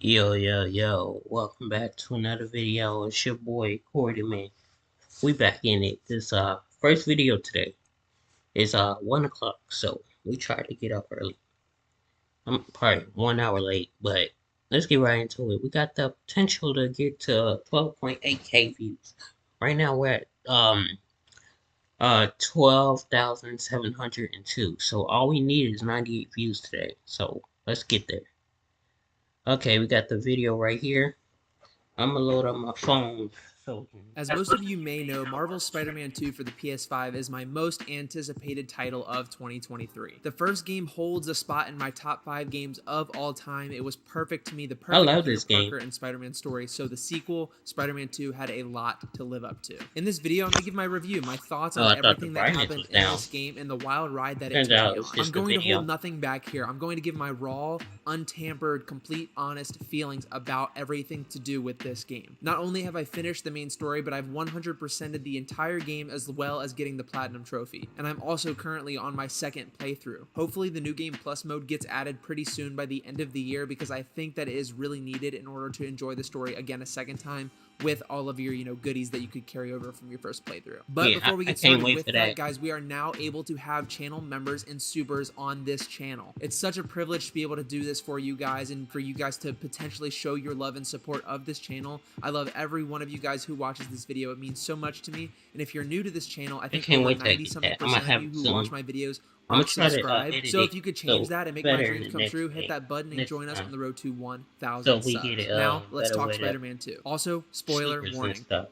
Yo, welcome back to another video. It's your boy Cordy, man. We back in it. This first video today is 1 o'clock, so we try to get up early. I'm probably 1 hour late, but let's get right into it. We got the potential to get to 12.8k views. Right now we're at 12,702. So all we need is 98 views today. So let's get there. Okay, we got the video right here. I'm gonna load up my phone. So As most of you may know, Marvel's Spider-Man 2 for the PS5 is my most anticipated title of 2023. The first game holds a spot in my top 5 games of all time. It was perfect to me, the I perfect love Peter this game. Parker and Spider-Man story, so the sequel, Spider-Man 2, had a lot to live up to. In this video, I'm going to give my review, my thoughts Oh, on I thought the everything that brightness happened was in down. this game and the wild ride that it Turns took out me it's on. just I'm a going to video. hold nothing back here. I'm going to give my raw, untampered, complete, honest feelings about everything to do with this game. Not only have I finished the main story, but I've 100%ed the entire game as well as getting the Platinum Trophy. And I'm also currently on my second playthrough. Hopefully the New Game Plus mode gets added pretty soon by the end of the year because I think that it is really needed in order to enjoy the story again a second time with all of your, goodies that you could carry over from your first playthrough. But Yeah, before we I get can't started wait with for that, that. guys, we are now able to have channel members and supers on this channel. It's such a privilege to be able to do this for you guys and for you guys to potentially show your love and support of this channel. I love every one of you guys who watches this video. It means so much to me. And if you're new to this channel, I think can't over wait to get 90-something that. I'm gonna percent of have you it who soon. watch my videos I'm gonna aren't try to subscribed. edit So it if you could change so that and make my better in dreams the come next true, hit day. that button and Next join us time. on the road to 1,000 So we subs. get it Now, let's better talk way to Spider-Man 2. Also, spoiler sneakers and warning. stuff.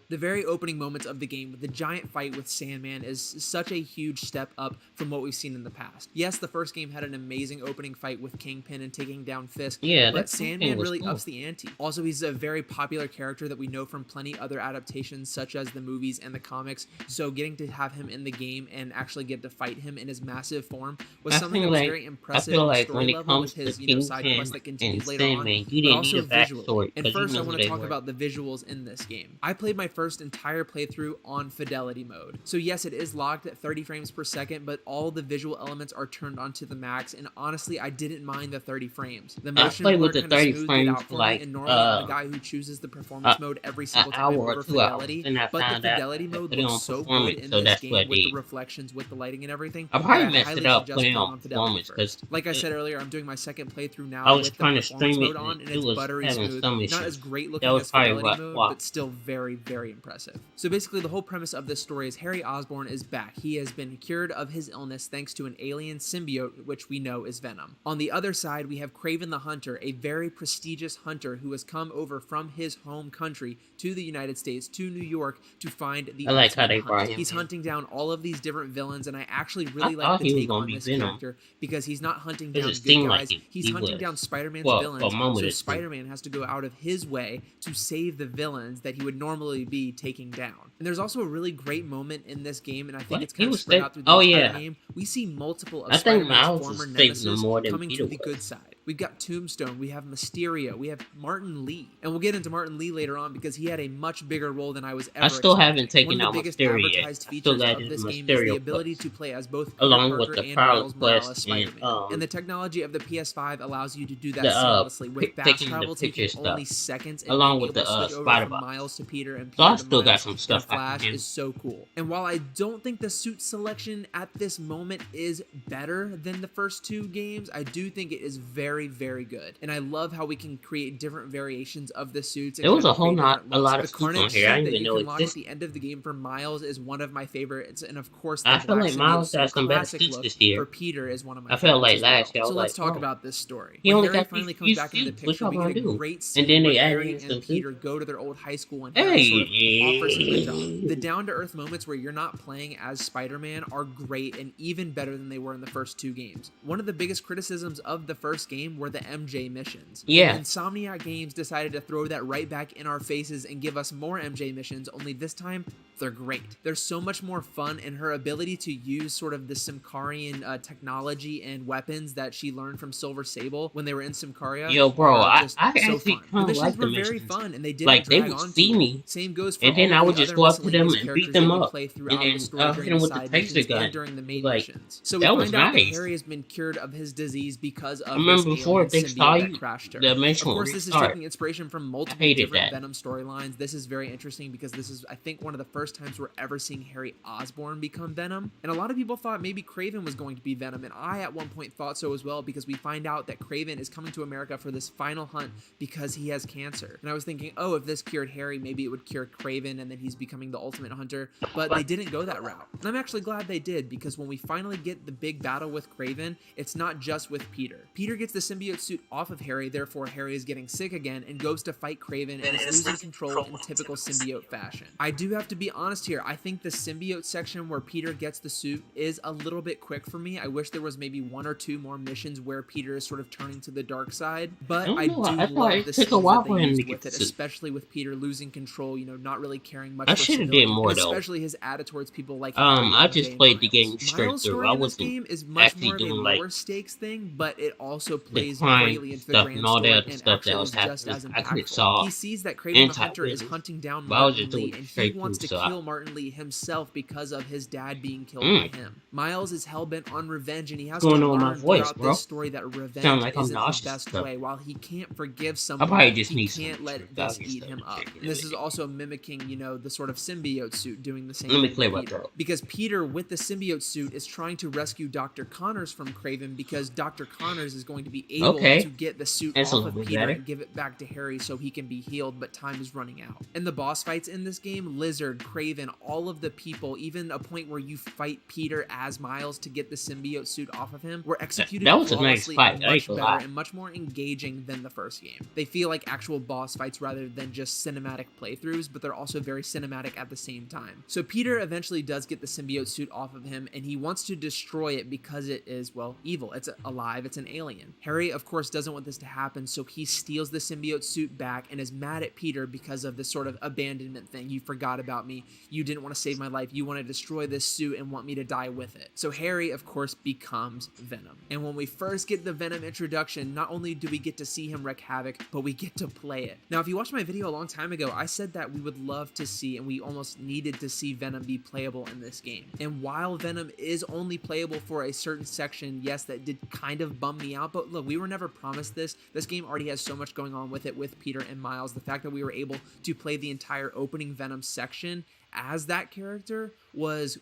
The very opening moments of the game with the giant fight with Sandman is such a huge step up from what we've seen in the past. Yes, the first game had an amazing opening fight with Kingpin and taking down Fisk, Yeah, but that thing Sandman was really cool. ups the ante. Also, he's a very popular character that we know from plenty other adaptations such as the movies and the comics, so getting to have him in the game and actually get to fight him in his massive form was something that was very I impressive feel on the like story when it level with comes to his, side quest Kingpin that and continues later on, Sandman, you but didn't need also a visually. backstory And because you first, I knew who want to they talk were. about the visuals in this game. I played my first entire playthrough on fidelity mode. So yes, it is locked at 30 frames per second, but all the visual elements are turned on to the max, and honestly, I didn't mind the 30 frames. The I motion played blur with the kind of 30 smoothed it frames out for for me, like and normally I'm a guy who chooses the performance a, mode every an single hour time or over 2 hours. fidelity, Then I but the found out fidelity I had to mode put it looks on so good performance, in so this that's what I game with the did. reflections, with the lighting and everything, I that probably I messed it highly up suggest putting it putting on on fidelity performance because first. Like I said earlier, I'm doing my second playthrough I now was with the trying to performance stream it mode and on, and it it's was buttery having smooth. some Not as issues. great That looking was as probably fidelity mode, why. but still very, very impressive. So basically, the whole premise of this story is Harry Osborn is back. He has been cured of his illness thanks to an alien symbiote, which we know is Venom. On the other side, we have Kraven the Hunter, a very prestigious hunter who has come over from his home country to the United States, to New York, to find the I like how ultimate they brought hunt. him He's in. hunting down all of these different villains, and I actually I really like thought the he was take gonna on be this Venom character because he's not hunting because down it good seemed like guys. He's he hunting was. down Spider-Man's Well, for a villains, moment so it seemed. Spider-Man has to go out of his way to save the villains that he would normally be taking down. And there's also a really great moment in this game, and I think What? it's He kind of was spread sick. out through the Oh entire yeah. game. We see multiple of I think Spider-Man's Miles former was saving him nemesis more than coming Peter to the was. good side. We've got Tombstone, we have Mysterio, we have Martin Lee. And we'll get into Martin Lee later on because he had a much bigger role than I was I ever still expecting. haven't taken One of out the biggest Mysterio yet. advertised I still features got of his this game is the Mysterio ability quest, to play as both Peter along with Parker the and Prowler Miles Morales quest Spider-Man. And the technology of the PS5 allows you to do that the seamlessly, with fast taking the travel picture taking only stuff, seconds and along being with able the to switch over spider from box. Miles to Peter and So I Peter to still got Miles some in a stuff I can flash do. is so cool. And while I don't think the suit selection at this moment is better than the first two games, I do think it is very, very good. And I love how we can create different variations of the suits and There was kind a of whole create lot, different a looks. lot of The suits on Carnage here I suit didn't that even you know can lock at existed. the end of the game for Miles is one of my favorites, and of course the I feel black like symbiote Miles suit got some better classic suits look this year. for Peter is one of my I felt favorites like as well. last year I So was let's like, talk oh, about this story. he When only Harry got finally these comes back into the suits. What picture, y'all we get gonna a do? great And scene then where they added Harry in and some Peter go to their old high school and Harry sort of offers him a job. The Hey. down-to-earth moments where you're not playing as Spider-Man are great and even better than they were in the first two games. One of the biggest criticisms of the first game were the MJ missions. Yeah. And Insomniac Games decided to throw that right back in our faces and give us more MJ missions, only this time they're great. They're so much more fun, and her ability to use sort of the Symkarian technology and weapons that she learned from Silver Sable when they were in Symkaria Yo, bro, are I just I so actually fun. The kind of missions like the were very missions. fun, and they didn't Like they drag would on see too long. me, Same goes for and then all I of would the just other go up to them miscellaneous and beat characters that them you up, play and throughout the then story hit during them the with the side taser missions gun. and during the It was main like missions. So we that find was out that nice. Harry has been cured of his disease because I of this remember before alien if they saw symbiote that you, crashed her. the Of mission would course, this is restart. taking inspiration from I multiple hated different that. Venom storylines. This is very interesting because this is, I think, one of the first times we're ever seeing Harry Osborn become Venom. And a lot of people thought maybe Kraven was going to be Venom, and I at one point thought so as well, because we find out that Kraven is coming to America for this final hunt because he has cancer. And I was thinking, oh, if this cured Harry, maybe it would cure Kraven and then he's becoming the ultimate hunter. But they didn't go that route. And I'm actually glad they did, because when we finally get the big battle with Kraven, it's not just with Peter. Peter gets the symbiote suit off of Harry, therefore Harry is getting sick again and goes to fight Kraven and is losing control in typical symbiote fashion. I do have to be honest here, I think the symbiote section where Peter gets the suit is a little bit quick for me. I wish there was maybe one or two more missions where Peter is sort of turning to the dark side, I but don't I know. do I thought love it the took a scenes while that they for him to used get with the it, suit. especially with Peter losing control, not really caring much I for should have did civility, and more though. especially his attitude towards people like Harry, I MJ, just and played the Miles. game straight Miles' through. story I in this wasn't game is much actually more of a doing like lower stakes thing, but it also the plays crime greatly into the stuff and grand all that story other and stuff that actually was is just happening. as I could have impactful. saw He sees that Kraven the Hunter is anti-Venom, hunting down but I was just Martin doing Lee, it and he straight wants through. to So kill Martin Lee himself because of his dad being killed by mm, him. Miles is hellbent on revenge, and he what's has to going on with my learn voice, throughout this bro? story that Sound revenge like I'm isn't the nauseous and best stuff. way. While he can't forgive I someone, probably just he need some can't let this Turkoggy eat stuff him to up. check in And a this is minute. also mimicking, the sort of symbiote suit doing the same Let me thing clear to my Peter. throat. Because Peter, with the symbiote suit, is trying to rescue Dr. Connors from Kraven, because Dr. Connors is going to be able to Okay, get the suit that's a off little of bit Peter better. and give it back to Harry so he can be healed, but time is running out. And the boss fights in this game, Lizard, Kraven, all of the people, even a point where you fight Peter as Miles to get the symbiote suit off of him, were executed That was a nice flawlessly fight. and I ain't much gonna better lie. and much more engaging than the first game. They feel like actual boss fights rather than just cinematic playthroughs, but they're also very cinematic at the same time. So Peter eventually does get the symbiote suit off of him, and he wants to destroy it because it is, well, evil. It's alive, it's an alien. Harry, of course, doesn't want this to happen, so he steals the symbiote suit back and is mad at Peter because of this sort of abandonment thing. You forgot about me. You didn't want to save my life. You want to destroy this suit and want me to die with it. So Harry, of course, becomes Venom. And when we first get the Venom introduction, not only do we get to see him wreak havoc, but we get to play it. Now, if you watched my video a long time ago, I said that we would love to see, and we almost needed to see Venom be playable in this game. And while Venom is only playable for a certain section, yes, that did kind of bum me out, but look, we were never promised this. This game already has so much going on with it with Peter and Miles. The fact that we were able to play the entire opening Venom section as that character was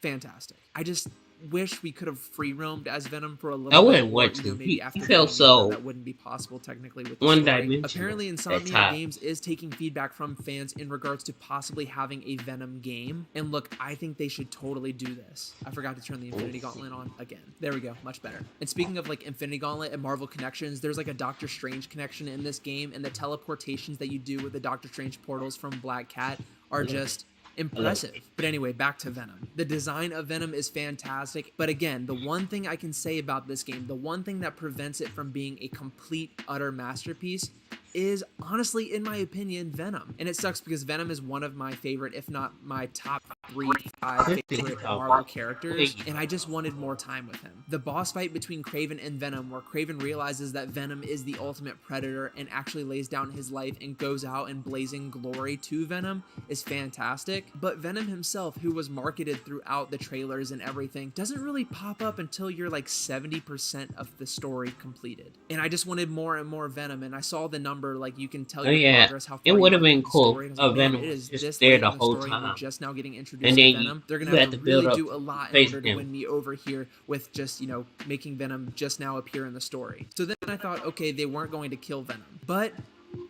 fantastic. I just wish we could have free roamed as Venom for a I little bit, wouldn't or want to. maybe He after the felt game, even though so that wouldn't be possible technically with the one story. dimensional Apparently, at Insomnia times. Games is taking feedback from fans in regards to possibly having a Venom game. And look, I think they should totally do this. I forgot to turn the Infinity Gauntlet on again. There we go, much better. And speaking of like Infinity Gauntlet and Marvel connections, there's like a Doctor Strange connection in this game, and the teleportations that you do with the Doctor Strange portals from Black Cat are just impressive. But anyway, back to Venom. The design of Venom is fantastic, but again, the one thing I can say about this game, the one thing that prevents it from being a complete, utter masterpiece, is honestly, in my opinion, Venom. And it sucks because Venom is one of my favorite, if not my top 5 favorite Marvel characters, and I just wanted more time with him. The boss fight between Kraven and Venom, where Kraven realizes that Venom is the ultimate predator and actually lays down his life and goes out in blazing glory to Venom, is fantastic. But Venom himself, who was marketed throughout the trailers and everything, doesn't really pop up until you're like 70% of the story completed. And I just wanted more and more Venom, and I saw the number, like you can tell Oh your yeah, progress, how far it would you have are been through the cool story. And I was if like, man, Venom it was is just this there late the in the whole story and we're time, just now getting introduced and to then Venom. They're gonna you have had to to build really up do to a lot in face order to him. win me over here with just, making Venom just now appear in the story. So then I thought, okay, they weren't going to kill Venom, but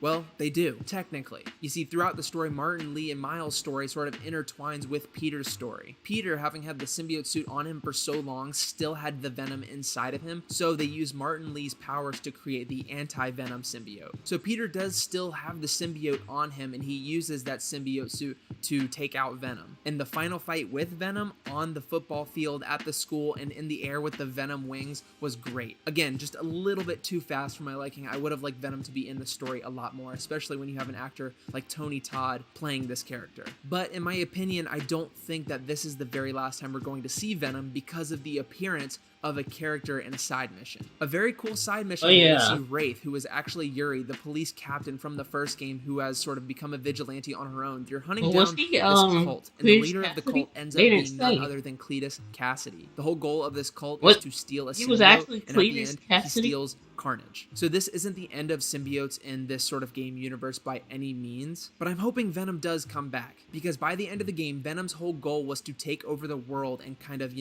well, they do, technically. You see, throughout the story, Martin, Lee, and Miles' story sort of intertwines with Peter's story. Peter, having had the symbiote suit on him for so long, still had the Venom inside of him, so they use Martin Lee's powers to create the anti-Venom symbiote. So Peter does still have the symbiote on him, and he uses that symbiote suit to take out Venom. And the final fight with Venom on the football field, at the school, and in the air with the Venom wings was great. Again, just a little bit too fast for my liking. I would have liked Venom to be in the story a lot more, especially when you have an actor like Tony Todd playing this character. But in my opinion, I don't think that this is the very last time we're going to see Venom because of the appearance of a character in a side mission. A very cool side Oh mission where we see yeah. Wraith, who is actually Yuri, the police captain from the first game, who has sort of become a vigilante on her own. You're hunting But was down he this cult, and the Cletus leader of the cult Cassidy? ends They up didn't being none say. other than Cletus Cassidy. The whole goal of this cult is What to steal a he was symbiote, actually and at the Cletus end, he Cassidy? steals Carnage. So this isn't the end of symbiotes in this sort of game universe by any means, but I'm hoping Venom does come back, because by the end of the game, Venom's whole goal was to take over the world and kind of,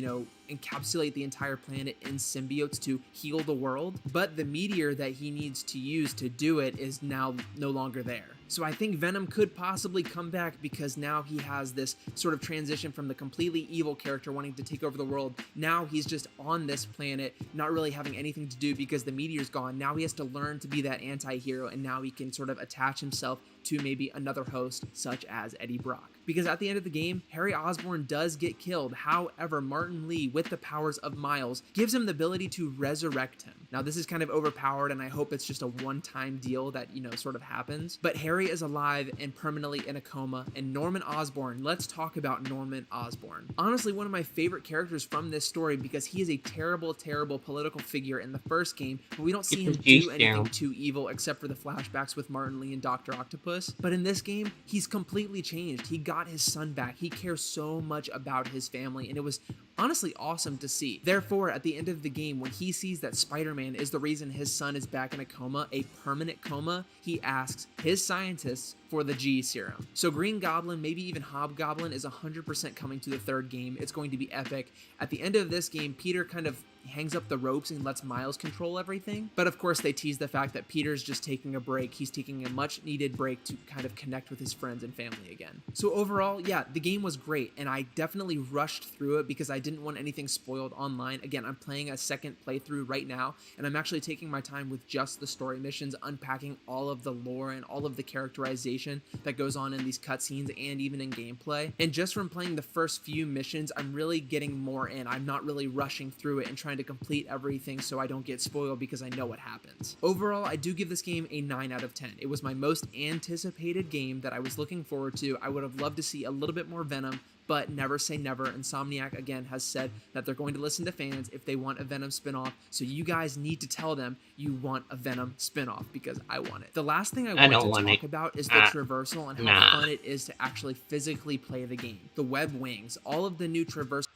encapsulate the entire planet in symbiotes to heal the world, but the meteor that he needs to use to do it is now no longer there. So I think Venom could possibly come back because now he has this sort of transition from the completely evil character wanting to take over the world. Now he's just on this planet, not really having anything to do because the meteor's gone. Now he has to learn to be that anti-hero, and now he can sort of attach himself to maybe another host such as Eddie Brock. Because at the end of the game, Harry Osborn does get killed. However, Martin Lee, with the powers of Miles, gives him the ability to resurrect him. Now, this is kind of overpowered, and I hope it's just a one-time deal that, sort of happens. But Harry is alive and permanently in a coma, and Norman Osborn, let's talk about Norman Osborn. Honestly, one of my favorite characters from this story because he is a terrible, terrible political figure in the first game, but we don't see him do anything too evil except for the flashbacks with Martin Lee and Dr. Octopus. But in this game, he's completely changed. He got his son back. He cares so much about his family, and it was honestly awesome to see. Therefore, at the end of the game, when he sees that Spider-Man is the reason his son is back in a coma, a permanent coma, he asks his scientists for the G serum. So Green Goblin, maybe even Hobgoblin, is 100% coming to the third game. It's going to be epic. At the end of this game, Peter kind of hangs up the ropes and lets Miles control everything. But of course, they tease the fact that Peter's just taking a break. He's taking a much needed break to kind of connect with his friends and family again. So overall, yeah, the game was great, and I definitely rushed through it because I didn't want anything spoiled online. Again, I'm playing a second playthrough right now, and I'm actually taking my time with just the story missions, unpacking all of the lore and all of the characterization that goes on in these cutscenes and even in gameplay. And just from playing the first few missions, I'm really getting more in. I'm not really rushing through it and trying to complete everything so I don't get spoiled because I know what happens. Overall, I do give this game a 9 out of 10. It was my most anticipated game that I was looking forward to. I would have loved to see a little bit more Venom, but never say never. Insomniac, again, has said that they're going to listen to fans if they want a Venom spinoff, so you guys need to tell them you want a Venom spinoff because I want it. The last thing I want to talk about is the traversal and how fun it is to actually physically play the game. The web wings, all of the new traversal.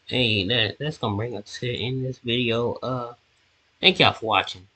Hey, that's gonna bring us to the end of this video. Thank y'all for watching.